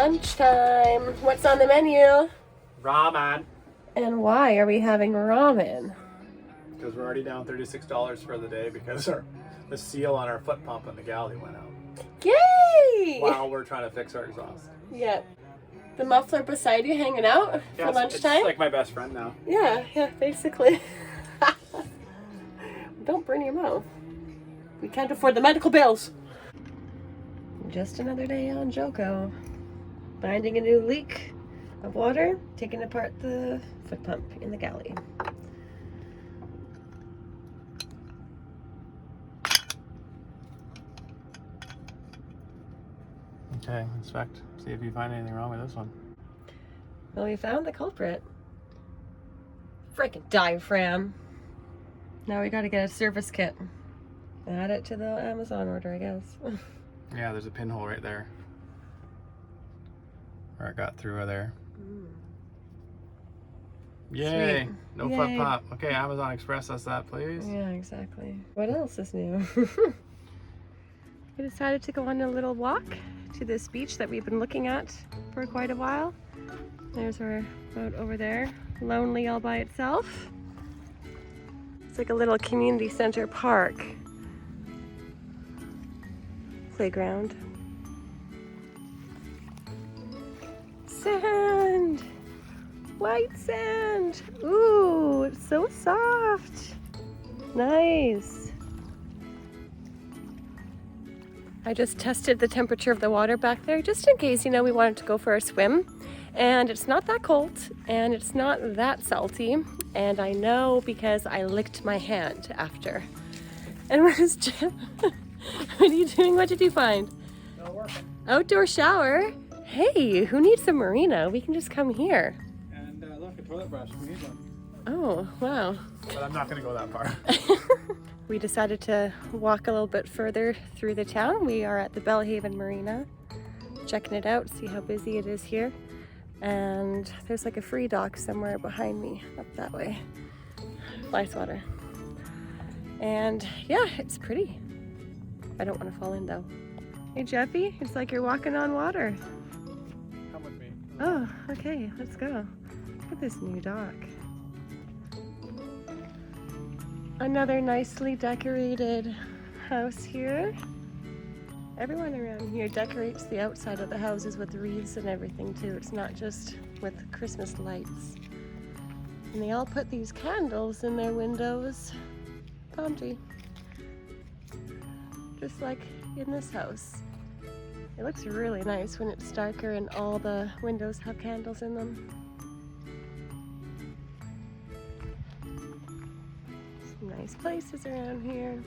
Lunchtime. What's on the menu? Ramen. And why are we having ramen? Because we're already down $36 for the day because the seal on our foot pump in the galley went out. Yay! While we're trying to fix our exhaust. Yep. The muffler beside you hanging out for lunchtime? It's like my best friend now. Yeah, basically. Don't burn your mouth. We can't afford the medical bills. Just another day on Joko. Finding a new leak of water, taking apart the foot pump in the galley. Okay, inspect. See if you find anything wrong with this one. Well, we found the culprit. Freaking diaphragm. Now we gotta get a service kit. Add it to the Amazon order, I guess. Yeah, there's a pinhole right there. Where it got through there. Yay! Sweet. No Yay. foot pop. Okay, Amazon Express us that, please. Yeah, exactly. What else is new? We decided to go on a little walk to this beach that we've been looking at for quite a while. There's our boat over there, lonely all by itself. It's like a little community center park. Playground. Sand! White sand! Ooh, it's so soft. Nice. I just tested the temperature of the water back there just in case, we wanted to go for a swim. And it's not that cold and it's not that salty. And I know because I licked my hand after. And what is Jeff? What are you doing? What did you find? No working. Outdoor shower? Hey, who needs a marina? We can just come here. And look, a toilet brush. We need one. Oh, wow. But I'm not going to go that far. We decided to walk a little bit further through the town. We are at the Bellhaven Marina, checking it out, see how busy it is here. And there's like a free dock somewhere behind me, up that way. Fly swatter. And yeah, it's pretty. I don't want to fall in though. Hey Jeffy, it's like you're walking on water. Come with me. Oh, okay, let's go. Look at this new dock. Another nicely decorated house here. Everyone around here decorates the outside of the houses with wreaths and everything too. It's not just with Christmas lights. And they all put these candles in their windows. Palm tree. Just like in this house. It looks really nice when it's darker and all the windows have candles in them. Some nice places around here.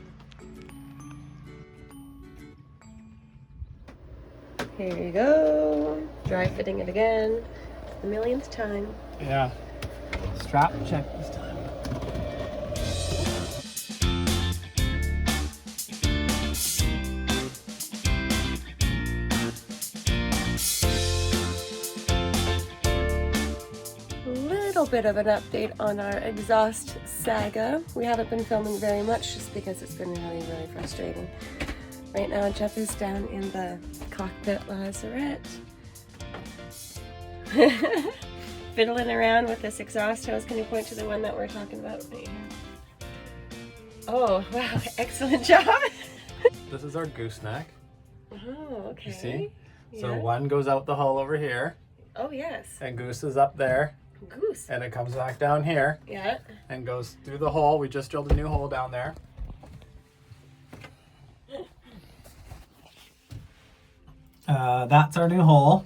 Here you go. Dry fitting it again. The millionth time. Yeah. Strap check this time. Little bit of an update on our exhaust saga. We haven't been filming very much just because it's been really frustrating. Right now Jeff is down in the cockpit lazarette. Fiddling around with this exhaust hose. Can you point to the one that we're talking about right here? Oh, wow, excellent job. This is our gooseneck. Oh, okay. You see? Yeah. So one goes out the hull over here, Oh, yes. and goose is up there, Goose. and it comes back down here, Yeah. and goes through the hole. We just drilled a new hole down there. That's our new hole.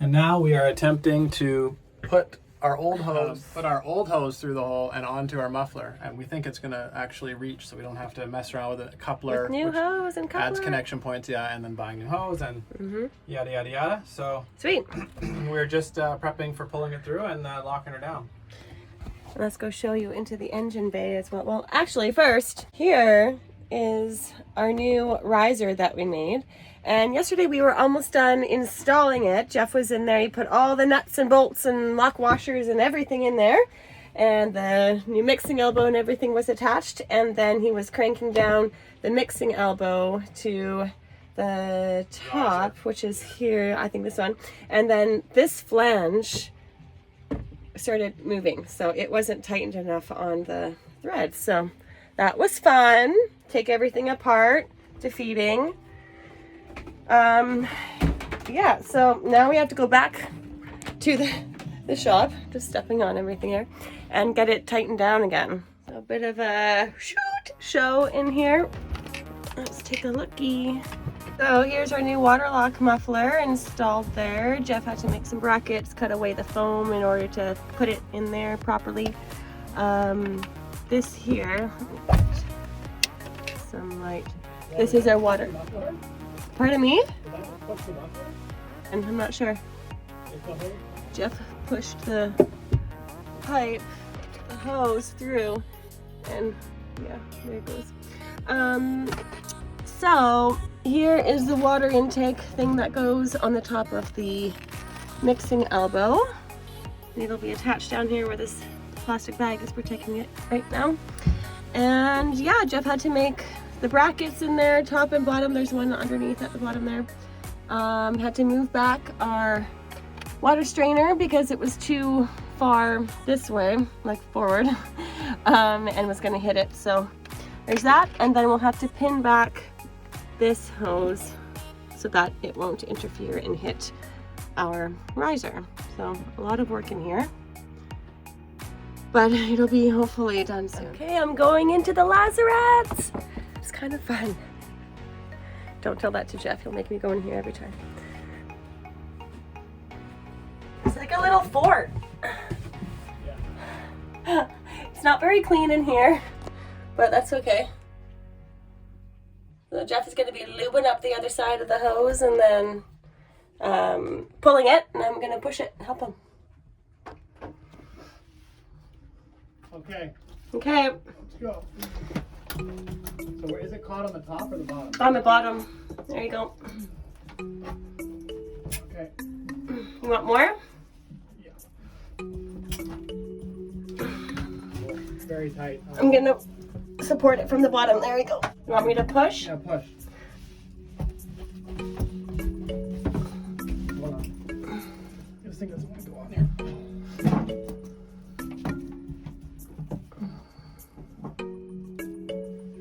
And now we are attempting to put our old hose through the hole and onto our muffler. And we think it's gonna actually reach, so we don't have to mess around with a coupler. With new which hose and coupler. adds connection points, yeah, and then buying new hose and yada yada yada. So Sweet. we're just prepping for pulling it through and locking her down. Let's go show you into the engine bay as well. Well, actually first, here is our new riser that we made. And yesterday we were almost done installing it. Jeff was in there, he put all the nuts and bolts and lock washers and everything in there. And the new mixing elbow and everything was attached. And then he was cranking down the mixing elbow to the top, which is here, I think this one, and then this flange started moving, so it wasn't tightened enough on the thread. So that was fun. Take everything apart to feeding. Yeah, so now we have to go back to the shop, just stepping on everything here, and get it tightened down again. So a bit of a show in here. Let's take a looky. So here's our new water lock muffler installed there. Jeff had to make some brackets, cut away the foam in order to put it in there properly. This here, some light. This is our water. Pardon me? And I'm not sure. Jeff pushed the pipe, the hose through, and yeah, there it goes. So here is the water intake thing that goes on the top of the mixing elbow. It'll be attached down here where this plastic bag is protecting it right now. And yeah, Jeff had to make the brackets in there, top and bottom. There's one underneath at the bottom there. Had to move back our water strainer because it was too far this way, like forward, and was gonna hit it. So there's that, and then we'll have to pin back this hose so that it won't interfere and hit our riser. So a lot of work in here, but it'll be hopefully done soon. Okay, I'm going into the lazarettes. It's kind of fun. Don't tell that to Jeff, he'll make me go in here every time. It's like a little fort. It's not very clean in here, but that's okay. So Jeff is going to be lubing up the other side of the hose and then pulling it, and I'm going to push it and help him. Okay. Okay. Let's go. So where is it caught, on the top or the bottom? On the bottom. There you go. Okay. You want more? Yeah. Very tight. I'm going to support it from the bottom. There we go. You want me to push? Yeah, push. Hold on. This thing doesn't want to go on there.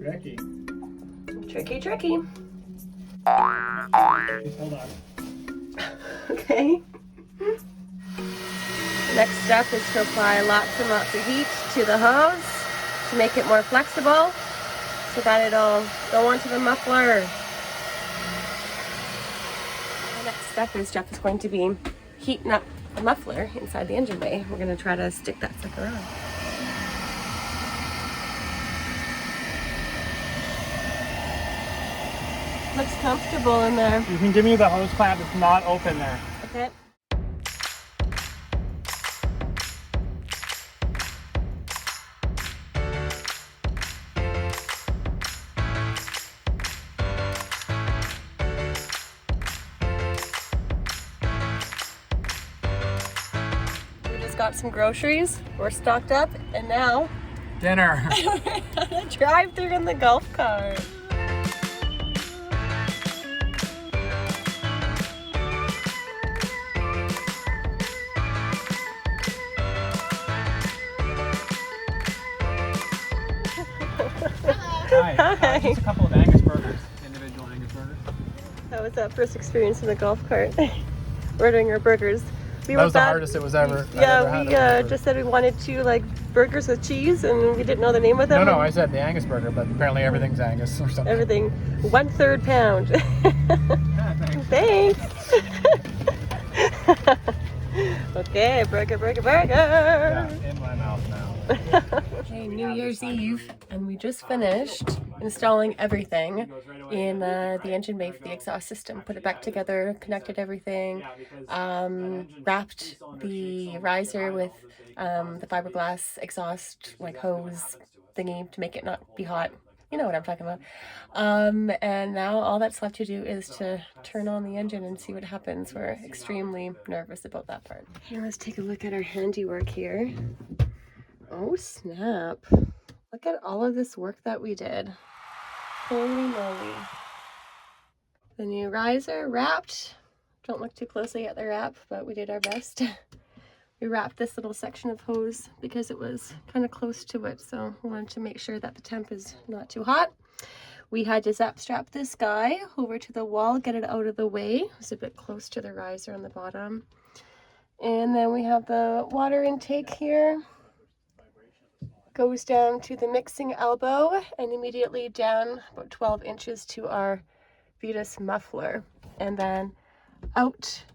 Tricky. Tricky, tricky. Just hold on. Okay. The next step is to apply lots and lots of heat to the hose to make it more flexible so that it'll go onto the muffler. The next step is Jeff is going to be heating up the muffler inside the engine bay. We're going to try to stick that sucker on. Looks comfortable in there. You can give me the hose clamp. It's not open there. Okay. We just got some groceries. We're stocked up, and now Dinner. we're on a drive-through in the golf cart. Hi. Just a couple of Angus burgers. Individual Angus burgers. How was that first experience in the golf cart? Ordering our burgers. That was the hardest it was ever. Yeah, we just said we wanted 2 like burgers with cheese, and we didn't know the name of them. No, I said the Angus burger, but apparently everything's Angus or something. Everything 1/3 pound. Yeah, thanks. Thanks. Okay, burger. Yeah, in my mouth now. Okay, New Year's Eve, and we just finished installing everything in the engine bay for the exhaust system. Put it back together, connected everything, wrapped the riser with the fiberglass exhaust like hose thingy to make it not be hot. You know what I'm talking about. And now all that's left to do is to turn on the engine and see what happens. We're extremely nervous about that part. Okay, let's take a look at our handiwork here. Oh snap. Look at all of this work that we did. Holy moly. The new riser wrapped. Don't look too closely at the wrap, but we did our best. We wrapped this little section of hose because it was kind of close to it, so we wanted to make sure that the temp is not too hot. We had to zap strap this guy over to the wall, get it out of the way. It was a bit close to the riser on the bottom. And then we have the water intake here. Goes down to the mixing elbow and immediately down about 12 inches to our Vetus muffler. And then out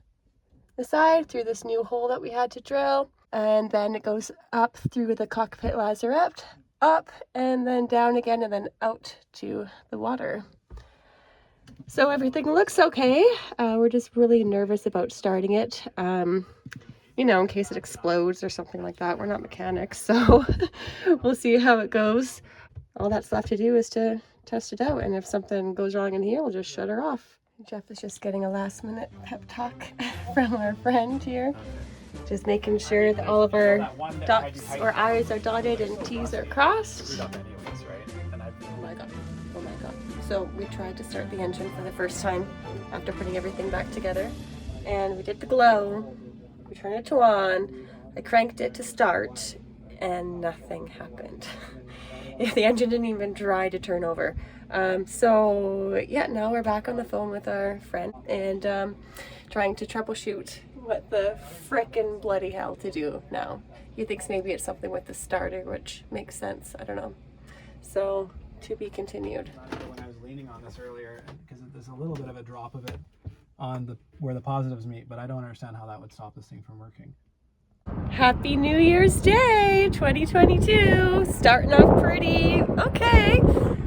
the side through this new hole that we had to drill, and then it goes up through the cockpit lazarette, up and then down again, and then out to the water. So everything looks okay. We're just really nervous about starting it, you know, in case it explodes or something like that. We're not mechanics, so we'll see how it goes. All that's left to do is to test it out, and if something goes wrong in here, we'll just shut her off. Jeff is just getting a last minute pep talk from our friend here. Just making sure that all of our dots or I's are dotted and T's are crossed. Oh my god, oh my god. So we tried to start the engine for the first time after putting everything back together. And we did the glow, we turned it to on, I cranked it to start, and nothing happened. The engine didn't even try to turn over. So yeah, now we're back on the phone with our friend and trying to troubleshoot what the frickin' bloody hell to do now. He thinks maybe it's something with the starter, which makes sense. I don't know. So to be continued. When I was leaning on this earlier, because there's a little bit of a drop of it on where the positives meet, but I don't understand how that would stop this thing from working. Happy New Year's Day 2022, starting off pretty okay.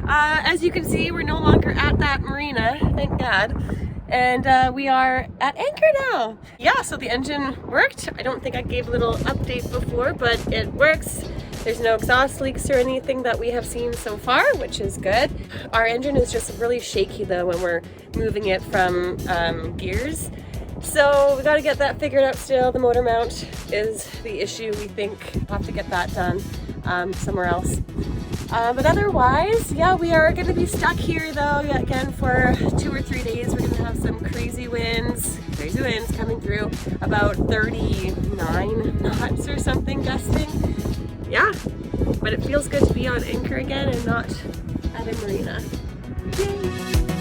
As you can see, we're no longer at that marina, thank God, and we are at anchor now. Yeah, so the engine worked. I don't think I gave a little update before, but it works. There's no exhaust leaks or anything that we have seen so far, which is good. Our engine is just really shaky though when we're moving it from gears. So we got to get that figured out still. The motor mount is the issue. We think we'll have to get that done somewhere else. But otherwise, yeah, we are going to be stuck here though again for 2 or 3 days. We're going to have some crazy winds coming through, about 39 knots or something gusting. Yeah, but it feels good to be on anchor again and not at a marina. Yay!